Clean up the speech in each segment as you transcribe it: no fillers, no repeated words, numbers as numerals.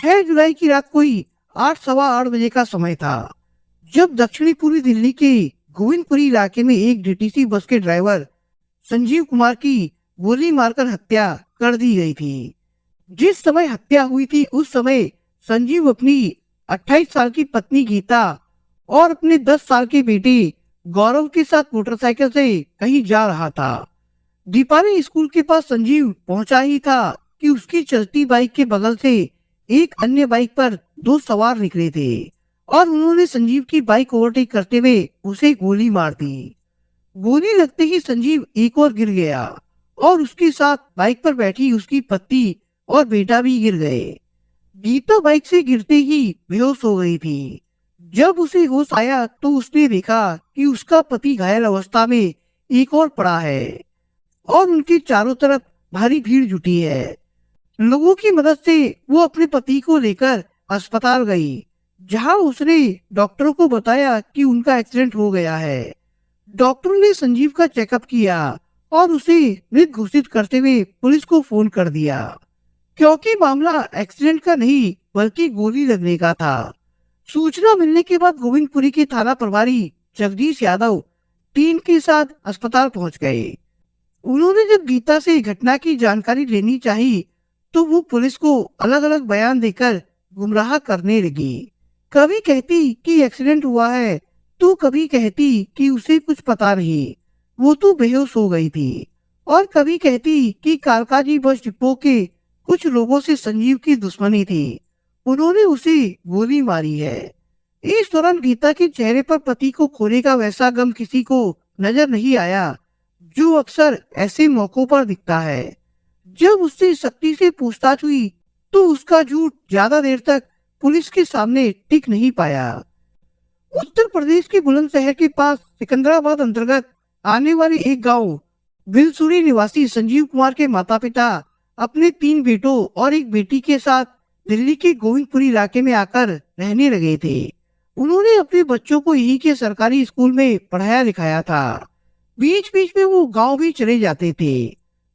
6 जुलाई की रात कोई 8 सवा 8 बजे का समय था, जब दक्षिणी पूर्वी दिल्ली के गोविंदपुरी इलाके में एक डीटीसी बस के ड्राइवर संजीव कुमार की गोली मारकर हत्या कर दी गई थी। जिस समय हत्या हुई थी उस समय संजीव अपनी 28 साल की पत्नी गीता और अपने 10 साल के बेटे गौरव के साथ मोटरसाइकिल से कहीं जा रहा था। दीपाली स्कूल के पास संजीव पहुंचा ही था कि उसकी चलती बाइक के बगल से एक अन्य बाइक पर 2 सवार निकले थे और उन्होंने संजीव की बाइक ओवरटेक करते हुए उसे गोली मार दी। गोली लगते ही संजीव एक और गिर गया और उसके साथ बाइक पर बैठी उसकी पत्नी और बेटा भी गिर गए। गीता बाइक से गिरते ही बेहोश हो गई थी। जब उसे होश आया तो उसने देखा कि उसका पति घायल अवस्था में एक और पड़ा है और उनके चारों तरफ भारी भीड़ जुटी है। लोगों की मदद से वो अपने पति को लेकर अस्पताल गई, जहां उसने डॉक्टरों को बताया कि उनका एक्सीडेंट हो गया है। डॉक्टरों ने संजीव का चेकअप किया और उसे मृत घोषित करते हुए पुलिस को फोन कर दिया, क्योंकि मामला एक्सीडेंट का नहीं बल्कि गोली लगने का था। सूचना मिलने के बाद गोविंदपुरी के थाना प्रभारी जगदीश यादव टीम के साथ अस्पताल पहुंच गए। उन्होंने जब गीता से घटना की जानकारी लेनी चाहिए तो वो पुलिस को अलग अलग बयान देकर गुमराह करने लगी। कभी कहती कि एक्सीडेंट हुआ है तो कभी कहती कि उसे कुछ पता नहीं, वो तो बेहोश हो गई थी, और कभी कहती कि कालकाजी बस डिपो के कुछ लोगों से संजीव की दुश्मनी थी, उन्होंने उसे गोली मारी है। इस दौरान गीता के चेहरे पर पति को खोने का वैसा गम किसी को नजर नहीं आया जो अक्सर ऐसे मौकों पर दिखता है। जब उससे सख्ती से पूछताछ हुई तो उसका झूठ ज्यादा देर तक पुलिस के सामने टिक नहीं पाया। उत्तर प्रदेश के बुलंदशहर के पास सिकंदराबाद अंतर्गत आने वाले एक गांव बिलसुरी निवासी संजीव कुमार के माता पिता अपने 3 बेटों और एक बेटी के साथ दिल्ली के गोविंदपुरी इलाके में आकर रहने लगे थे। उन्होंने अपने बच्चों को यहीं के सरकारी स्कूल में पढ़ाया लिखाया था। बीच बीच में वो गांव भी चले जाते थे।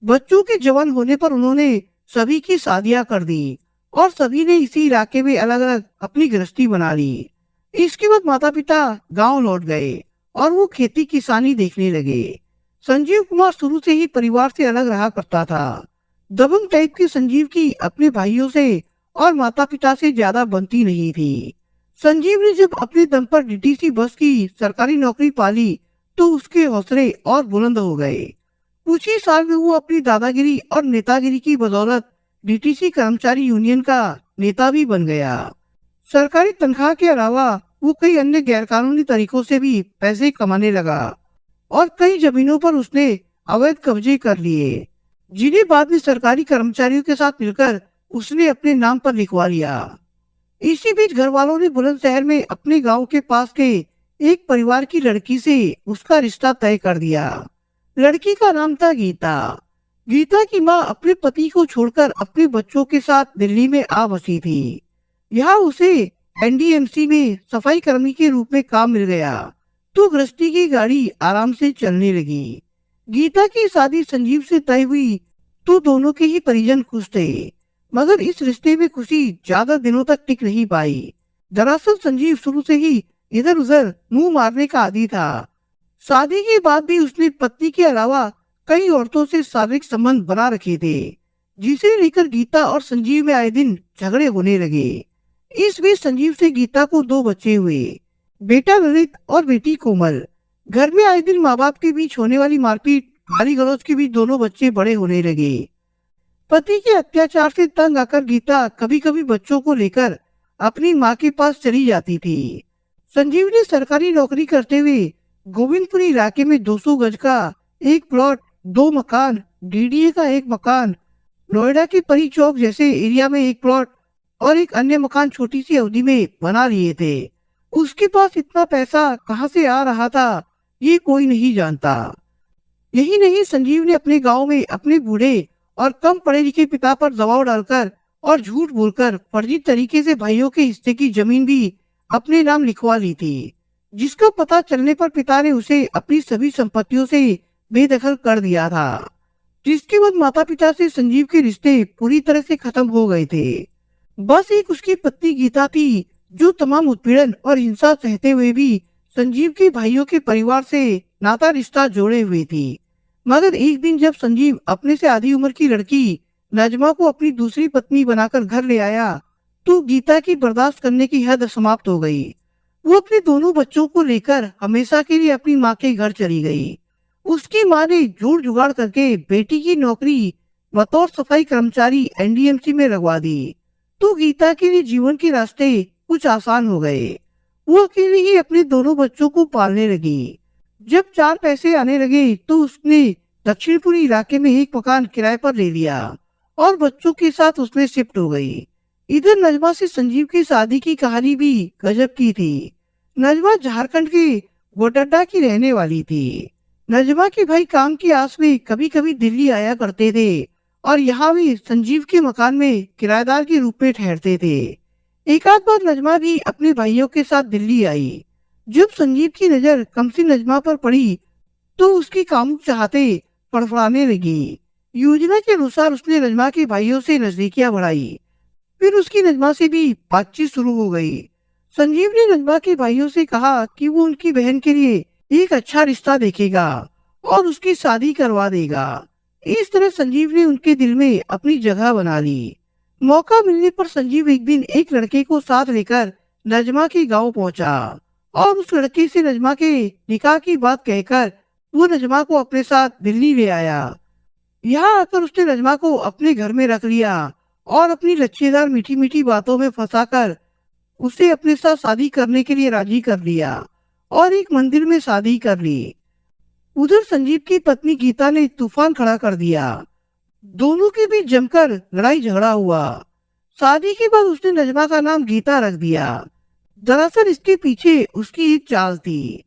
बच्चों के जवान होने पर उन्होंने सभी की शादियां कर दी और सभी ने इसी इलाके में अलग अलग अपनी गृहस्थी बना ली। इसके बाद माता पिता गांव लौट गए और वो खेती किसानी देखने लगे। संजीव कुमार शुरू से ही परिवार से अलग रहा करता था। दबंग टाइप के संजीव की अपने भाइयों से और माता पिता से ज्यादा बनती नहीं थी। संजीव ने जब अपने दम पर डीटीसी बस की सरकारी नौकरी पाली तो उसके हौसले और बुलंद हो गए। कुछ ही साल में वो अपनी दादागिरी और नेतागिरी की बदौलत डीटीसी कर्मचारी यूनियन का नेता भी बन गया। सरकारी तनख्वाह के अलावा वो कई अन्य गैरकानूनी तरीकों से भी पैसे कमाने लगा और कई जमीनों पर उसने अवैध कब्जे कर लिए, जिन्हें बाद में सरकारी कर्मचारियों के साथ मिलकर उसने अपने नाम पर लिखवा लिया। इसी बीच घर वालों ने बुलंदशहर में अपने गांव के पास के एक परिवार की लड़की से उसका रिश्ता तय कर दिया। लड़की का नाम था गीता। गीता की माँ अपने पति को छोड़कर अपने बच्चों के साथ दिल्ली में आ बसी थी। यहाँ उसे एनडीएमसी में सफाई कर्मी के रूप में काम मिल गया तो गृहस्थी की गाड़ी आराम से चलने लगी। गीता की शादी संजीव से तय हुई तो दोनों के ही परिजन खुश थे, मगर इस रिश्ते में खुशी ज्यादा दिनों तक टिक नहीं पाई। दरअसल संजीव शुरू से ही इधर उधर मुंह मारने का आदी था। शादी के बाद भी उसने पत्नी के अलावा कई औरतों से शारीरिक संबंध बना रखे थे, जिसे लेकर गीता और संजीव में आए दिन झगड़े होने लगे। इस बीच संजीव से गीता को 2 बच्चे हुए, बेटा ललित और बेटी कोमल। घर में आए दिन माँ बाप के बीच होने वाली मारपीट गाली गलौज के बीच दोनों बच्चे बड़े होने लगे। पति के अत्याचार से तंग आकर गीता कभी कभी बच्चों को लेकर अपनी माँ के पास चली जाती थी। संजीव ने सरकारी नौकरी करते हुए गोविंदपुरी इलाके में 200 गज का एक प्लॉट, 2 मकान, डीडीए का 1 मकान, नोएडा के परी चौक जैसे एरिया में 1 प्लॉट और एक अन्य मकान छोटी सी अवधि में बना लिए थे। उसके पास इतना पैसा कहां से आ रहा था ये कोई नहीं जानता। यही नहीं, संजीव ने अपने गांव में अपने बूढ़े और कम पढ़े लिखे पिता पर दबाव डालकर और झूठ बोलकर फर्जी तरीके से भाइयों के हिस्से की जमीन भी अपने नाम लिखवा ली थी, जिसका पता चलने पर पिता ने उसे अपनी सभी संपत्तियों से बेदखल कर दिया था। जिसके बाद माता पिता से संजीव के रिश्ते पूरी तरह से खत्म हो गए थे। बस एक उसकी पत्नी गीता थी जो तमाम उत्पीड़न और हिंसा सहते हुए भी संजीव के भाइयों के परिवार से नाता रिश्ता जोड़े हुए थी। मगर एक दिन जब संजीव अपने से आधी उम्र की लड़की नजमा को अपनी दूसरी पत्नी बनाकर घर ले आया, तो गीता की बर्दाश्त करने की हद समाप्त हो गई। वो अपने दोनों बच्चों को लेकर हमेशा के लिए अपनी माँ के घर चली गई। उसकी माँ ने जोड़ जुगाड़ करके बेटी की नौकरी बतौर सफाई कर्मचारी एनडीएमसी में लगवा दी। तो गीता के लिए जीवन के रास्ते कुछ आसान हो गए। वो अकेले ही अपने दोनों बच्चों को पालने लगी। जब चार पैसे आने लगे तो उसने दक्षिणपुरी इलाके में एक मकान किराए पर ले लिया और बच्चों के साथ उसमें शिफ्ट हो गई। इधर नजमा से संजीव की शादी की कहानी भी गजब की थी। नजमा झारखंड के गोड्डा की रहने वाली थी। नजमा के भाई काम की आस में कभी कभी दिल्ली आया करते थे और यहाँ भी संजीव के मकान में किराएदार के रूप में ठहरते थे। एक आध बार नजमा भी अपने भाइयों के साथ दिल्ली आई। जब संजीव की नजर कमसी नजमा पर पड़ी तो उसकी कामुक चाहते फड़फड़ाने लगी। योजना के अनुसार उसने नजमा के भाइयों से नजदीकियां बढ़ाई। फिर उसकी नजमा से भी बातचीत शुरू हो गई। संजीव ने नजमा के भाइयों से कहा कि वो उनकी बहन के लिए एक अच्छा रिश्ता देखेगा और उसकी शादी करवा देगा। इस तरह संजीव ने उनके दिल में अपनी जगह बना ली। मौका मिलने पर संजीव एक दिन एक लड़के को साथ लेकर नजमा के गांव पहुंचा और उस लड़के से नजमा के निकाह की बात कहकर वो नजमा को अपने साथ दिल्ली ले आया। यहाँ आकर उसने नजमा को अपने घर में रख लिया और अपनी लच्छेदार मीठी मीठी बातों में फंसाकर उसे अपने साथ शादी करने के लिए राजी कर लिया और एक मंदिर में शादी कर ली। उधर संजीव की पत्नी गीता ने तूफान खड़ा कर दिया। दोनों के बीच जमकर लड़ाई झगड़ा हुआ। शादी के बाद उसने नजमा का नाम गीता रख दिया। दरअसल इसके पीछे उसकी एक चाल थी।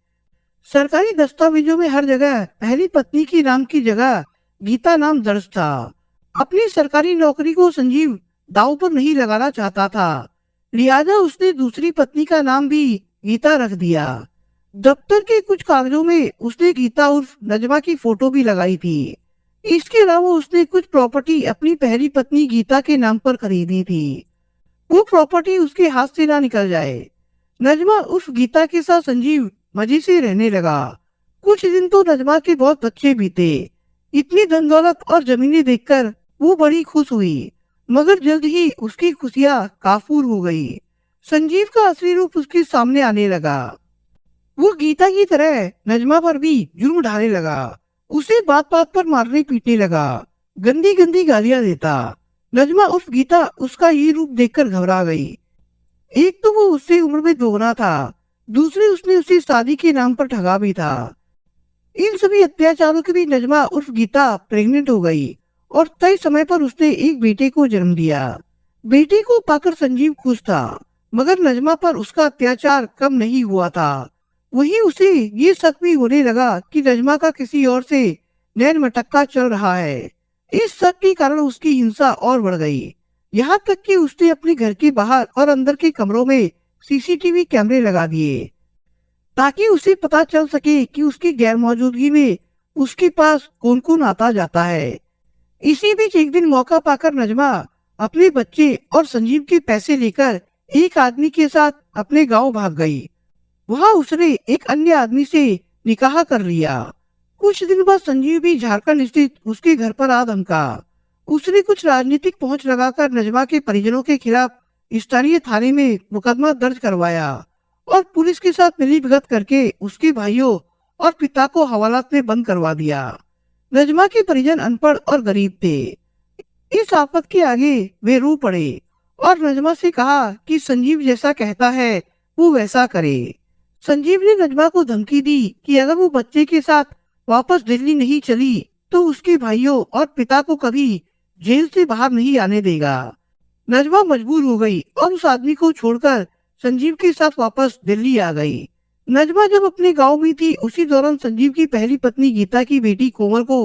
सरकारी दस्तावेजों में हर जगह पहली पत्नी के नाम की जगह गीता नाम दर्ज था। अपनी सरकारी नौकरी को संजीव दांव पर नहीं लगाना चाहता था, लिहाजा उसने दूसरी पत्नी का नाम भी गीता रख दिया। दफ्तर के कुछ कागजों में उसने गीता उर्फ नजमा की फोटो भी लगाई थी। इसके अलावा उसने कुछ प्रॉपर्टी अपनी पहली पत्नी गीता के नाम पर खरीदी थी। वो प्रॉपर्टी उसके हाथ से ना निकल जाए। नजमा उर्फ गीता के साथ संजीव मजे से रहने लगा। कुछ दिन तो नजमा के बहुत अच्छे बीते। इतनी धन दौलत और जमीनें देखकर वो बड़ी खुश हुई, मगर जल्द ही उसकी खुशियां काफूर हो गई। संजीव का असली रूप उसके सामने आने लगा। वो गीता की तरह नजमा पर भी जुर्म ढाने लगा। उसे बात बात पर मारने पीटने लगा, गंदी गंदी गालियां देता। नजमा उर्फ गीता उसका ये रूप देखकर घबरा गई। एक तो वो उससे उम्र में दोगुना था, दूसरे उसने उसे शादी के नाम पर ठगा भी था। इन सभी अत्याचारों के बीच नजमा उर्फ गीता प्रेग्नेंट हो गई और तय समय पर उसने एक बेटे को जन्म दिया। बेटे को पाकर संजीव खुश था, मगर नजमा पर उसका अत्याचार कम नहीं हुआ था। वहीं उसे ये शक भी होने लगा कि नजमा का किसी और से नैन मटक्का चल रहा है। इस शक के कारण उसकी हिंसा और बढ़ गई, यहाँ तक कि उसने अपने घर के बाहर और अंदर के कमरों में सीसीटीवी कैमरे लगा दिए ताकि उसे पता चल सके कि उसकी गैर मौजूदगी में उसके पास कौन कौन आता जाता है। इसी बीच एक दिन मौका पाकर नजमा अपने बच्चे और संजीव के पैसे लेकर एक आदमी के साथ अपने गांव भाग गई। वहां उसने एक अन्य आदमी से निकाह कर लिया। कुछ दिन बाद संजीव भी झारखंड स्थित उसके घर पर आ धमका। उसने कुछ राजनीतिक पहुंच लगाकर नजमा के परिजनों के खिलाफ स्थानीय थाने में मुकदमा दर्ज करवाया और पुलिस के साथ मिलीभगत करके उसके भाइयों और पिता को हवालात में बंद करवा दिया। नजमा के परिजन अनपढ़ और गरीब थे। इस आफत के आगे वे रो पड़े और नजमा से कहा कि संजीव जैसा कहता है वो वैसा करे। संजीव ने नजमा को धमकी दी कि अगर वो बच्चे के साथ वापस दिल्ली नहीं चली तो उसके भाइयों और पिता को कभी जेल से बाहर नहीं आने देगा। नजमा मजबूर हो गई और उस आदमी को छोड़कर संजीव के साथ वापस दिल्ली आ गई। नजमा जब अपने गांव में थी उसी दौरान संजीव की पहली पत्नी गीता की बेटी कोमल को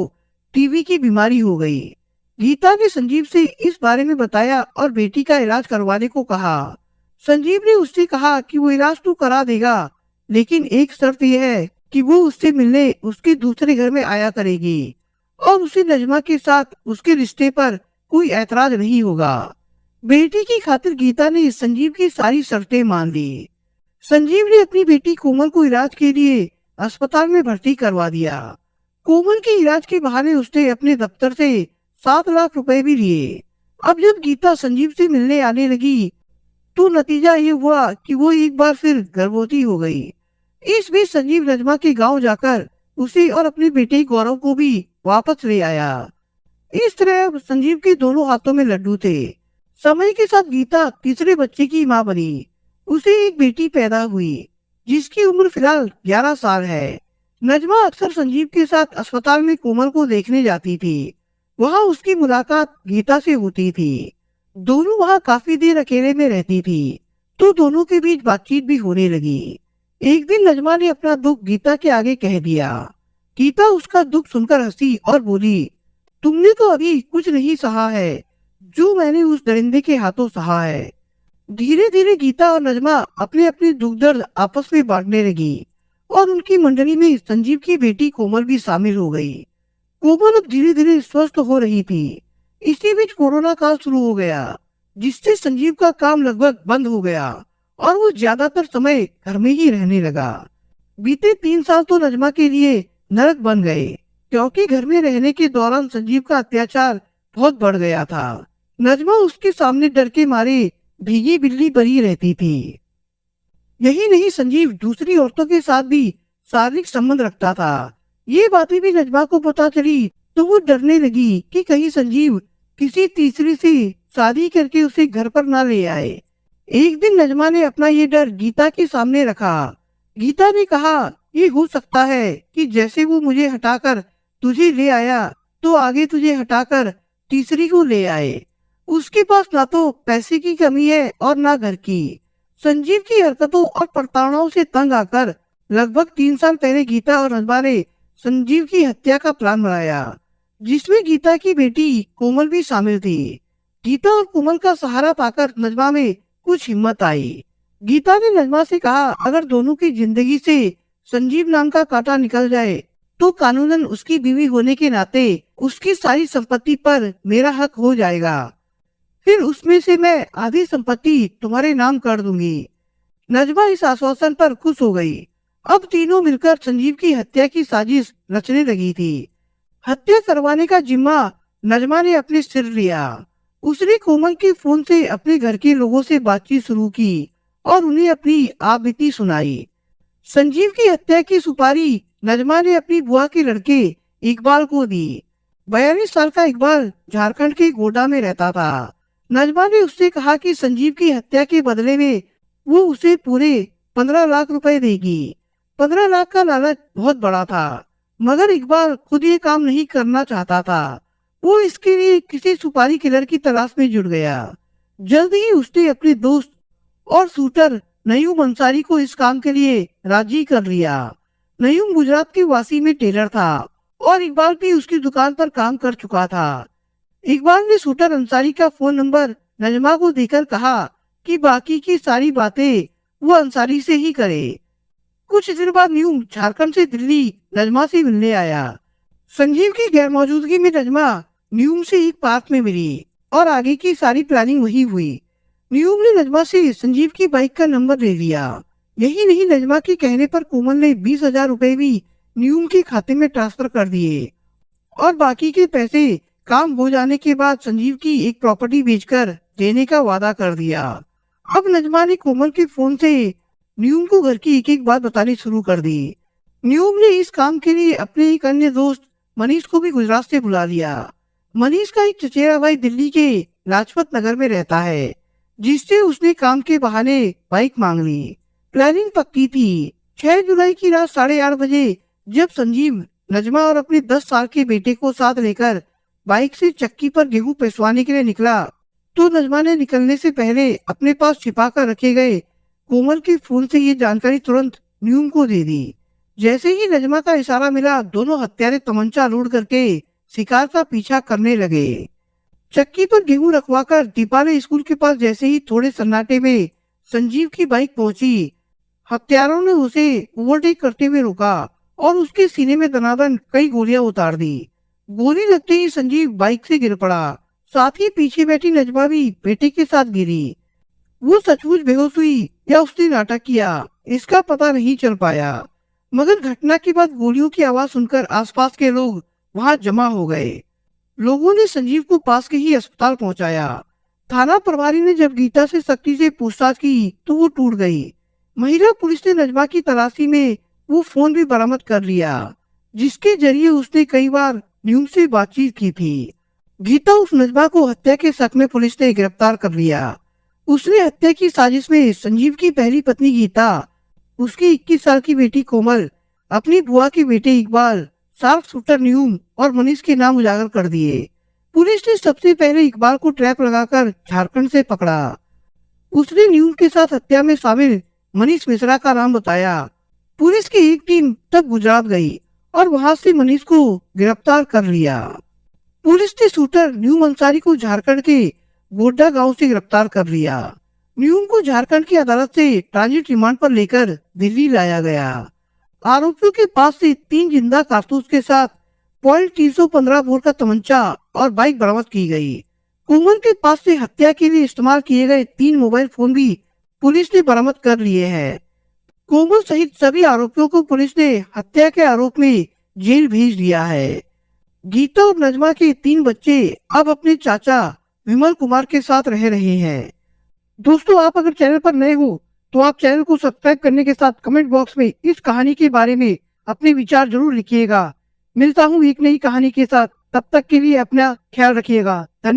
टीबी की बीमारी हो गई। गीता ने संजीव से इस बारे में बताया और बेटी का इलाज करवाने को कहा। संजीव ने उससे कहा कि वो इलाज तो करा देगा, लेकिन एक शर्त यह है कि वो उससे मिलने उसके दूसरे घर में आया करेगी और उसे नजमा के साथ उसके रिश्ते पर कोई ऐतराज नहीं होगा। बेटी की खातिर गीता ने संजीव की सारी शर्तें मान ली। संजीव ने अपनी बेटी कोमल को इलाज के लिए अस्पताल में भर्ती करवा दिया। कोमल के इलाज के बहाने उसने अपने दफ्तर से 7 लाख रुपए भी लिए। अब जब गीता संजीव से मिलने आने लगी तो नतीजा ये हुआ कि वो एक बार फिर गर्भवती हो गई। इस बीच संजीव नजमा के गांव जाकर उसे और अपने बेटे गौरव को भी वापस ले आया। इस तरह अब संजीव के दोनों हाथों में लड्डू थे। समय के साथ गीता तीसरे बच्चे की मां बनी। उसे एक बेटी पैदा हुई जिसकी उम्र फिलहाल 11 साल है। नजमा अक्सर संजीव के साथ अस्पताल में कोमल को देखने जाती थी। वहां उसकी मुलाकात गीता से होती थी। दोनों वहां काफी देर अकेले में रहती थी तो दोनों के बीच बातचीत भी होने लगी। एक दिन नजमा ने अपना दुख गीता के आगे कह दिया। गीता उसका दुख सुनकर हंसी और बोली, तुमने तो अभी कुछ नहीं सहा है जो मैंने उस दरिंदे के हाथों सहा है। धीरे धीरे गीता और नजमा अपने अपने दुख दर्द आपस में बांटने लगी और उनकी मंडली में संजीव की बेटी कोमल भी शामिल हो गई। कोमल अब धीरे धीरे स्वस्थ हो रही थी। इसी बीच कोरोना काल शुरू हो गया जिससे संजीव का काम लगभग बंद हो गया और वो ज्यादातर समय घर में ही रहने लगा। बीते 3 साल तो नजमा के लिए नरक बन गए क्योंकि घर में रहने के दौरान संजीव का अत्याचार बहुत बढ़ गया था। नजमा उसके सामने डर के मारे भीगी बिल्ली बनी रहती थी। यही नहीं, संजीव दूसरी औरतों के साथ भी शारीरिक संबंध रखता था। ये बातें भी नजमा को पता चली तो वो डरने लगी कि कहीं संजीव किसी तीसरी से शादी करके उसे घर पर ना ले आए। एक दिन नजमा ने अपना ये डर गीता के सामने रखा। गीता ने कहा, ये हो सकता है कि जैसे वो मुझे हटाकर तुझे ले आया तो आगे तुझे हटाकर तीसरी को ले आए। उसके पास ना तो पैसे की कमी है और ना घर की। संजीव की हरकतों और प्रताड़नाओं से तंग आकर लगभग 3 साल पहले गीता और नजमा ने संजीव की हत्या का प्लान बनाया जिसमें गीता की बेटी कोमल भी शामिल थी। गीता और कोमल का सहारा पाकर नजमा में कुछ हिम्मत आई। गीता ने नजमा से कहा, अगर दोनों की जिंदगी से संजीव नाम का कांटा निकल जाए तो कानूनन उसकी बीवी होने के नाते उसकी सारी संपत्ति पर मेरा हक हो जाएगा। फिर उसमें से मैं आधी संपत्ति तुम्हारे नाम कर दूंगी। नजमा इस आश्वासन पर खुश हो गई। अब तीनों मिलकर संजीव की हत्या की साजिश रचने लगी थी। हत्या करवाने का जिम्मा नजमा ने अपने सिर लिया। उसने कोमल के फोन से अपने घर के लोगों से बातचीत शुरू की और उन्हें अपनी आपबीती सुनाई। संजीव की हत्या की सुपारी नजमा ने अपनी बुआ के लड़के इकबाल को दी। 42 साल का इकबाल झारखंड के गोड्डा में रहता था। नजमा ने उससे कहा कि संजीव की हत्या के बदले में वो उसे पूरे 15 लाख रुपए देगी। 15 लाख का लालच बहुत बड़ा था मगर इकबाल खुद ये काम नहीं करना चाहता था। वो इसके लिए किसी सुपारी किलर की तलाश में जुट गया। जल्द ही उसने अपने दोस्त और शूटर नयूम अंसारी को इस काम के लिए राजी कर लिया। नयूम गुजरात के वासी में टेलर था और इकबाल भी उसकी दुकान पर काम कर चुका था। इकबाल ने शूटर अंसारी का फोन नंबर नजमा को देकर कहा कि बाकी की सारी बातें वो अंसारी से ही करे। कुछ दिन बाद न्यूम झारखंड से दिल्ली नजमा से मिलने आया। संजीव की गैर मौजूदगी में नजमा न्यूम से एक पार्क में मिली और आगे की सारी प्लानिंग वही हुई। न्यूम ने नजमा से संजीव की बाइक का नंबर ले लिया। यही नहीं, नजमा के कहने पर कोमल ने 20,000 रुपए भी न्यूम के खाते में ट्रांसफर कर दिए और बाकी के पैसे काम हो जाने के बाद संजीव की एक प्रॉपर्टी बेचकर देने का वादा कर दिया। अब नजमा ने कोमल के फोन से न्यूम को घर की एक एक बात बतानी शुरू कर दी। न्यूम ने इस काम के लिए अपने एक अन्य दोस्त मनीष को भी गुजरात से बुला लिया। मनीष का एक चचेरा भाई दिल्ली के लाजपत नगर में रहता है जिससे उसने काम के बहाने बाइक मांग ली। प्लानिंग पक्की थी। 6 जुलाई की रात 8:30 बजे जब संजीव नजमा और अपने 10 साल के बेटे को साथ लेकर बाइक से चक्की पर गेहूं पिसवाने के लिए निकला तो नजमा ने निकलने से पहले अपने पास छिपा कर रखे गए कोमल के फोन से ये जानकारी तुरंत न्यूम को दे दी। जैसे ही नजमा का इशारा मिला दोनों हत्यारे तमंचा लोड करके शिकार का पीछा करने लगे। चक्की पर गेहूं रखवाकर दीपाले स्कूल के पास जैसे ही थोड़े सन्नाटे में संजीव की बाइक पहुंची, हत्यारों ने उसे ओवरटेक करते हुए रोका और उसके सीने में दनादन कई गोलियां उतार दी। गोली लगते ही संजीव बाइक से गिर पड़ा। साथ ही पीछे बैठी नजमा भी बेटे के साथ गिरी। वो सचमुच बेहोश हुई या उसने नाटक किया, इसका पता नहीं चल पाया, मगर घटना के बाद गोलियों की आवाज सुनकर आसपास के लोग वहां जमा हो गए। लोगों ने संजीव को पास के ही अस्पताल पहुंचाया। थाना प्रभारी ने जब गीता से सख्ती से पूछताछ की तो वो टूट गई। महिला पुलिस ने नजमा की तलाशी में वो फोन भी बरामद कर लिया, जिसके जरिए उसने कई बार न्यूम से बातचीत की थी। गीता उस नजमा को हत्या के शक में पुलिस ने गिरफ्तार कर लिया। उसने हत्या की साजिश में संजीव की पहली पत्नी गीता, उसकी 21 साल की बेटी कोमल, अपनी बुआ के बेटे इकबाल, शार्प शूटर न्यूम और मनीष के नाम उजागर कर दिए। पुलिस ने सबसे पहले इकबाल को ट्रैप लगाकर झारखंड से पकड़ा। उसने न्यूम के साथ हत्या में शामिल मनीष मिश्रा का नाम बताया। पुलिस की एक टीम तब गुजरात गई और वहां से मनीष को गिरफ्तार कर लिया। पुलिस ने शूटर न्यूम अंसारी को झारखंड के गोड्डा गांव से गिरफ्तार कर लिया। न्यूम को झारखंड की अदालत से ट्रांजिट रिमांड पर लेकर दिल्ली लाया गया। आरोपियों के पास से 3 जिंदा कारतूस के साथ .315 बोर का तमंचा और बाइक बरामद की गई। कोमल के पास से हत्या के लिए इस्तेमाल किए गए 3 मोबाइल फोन भी पुलिस ने बरामद कर लिए हैं। कोमल सहित सभी आरोपियों को पुलिस ने हत्या के आरोप में जेल भेज दिया है। गीता और नजमा के 3 बच्चे अब अपने चाचा विमल कुमार के साथ रह रहे हैं। दोस्तों, आप अगर चैनल पर नए हो तो आप चैनल को सब्सक्राइब करने के साथ कमेंट बॉक्स में इस कहानी के बारे में अपने विचार जरूर लिखिएगा। मिलता हूँ एक नई कहानी के साथ, तब तक के लिए अपना ख्याल रखिएगा। धन्यवाद।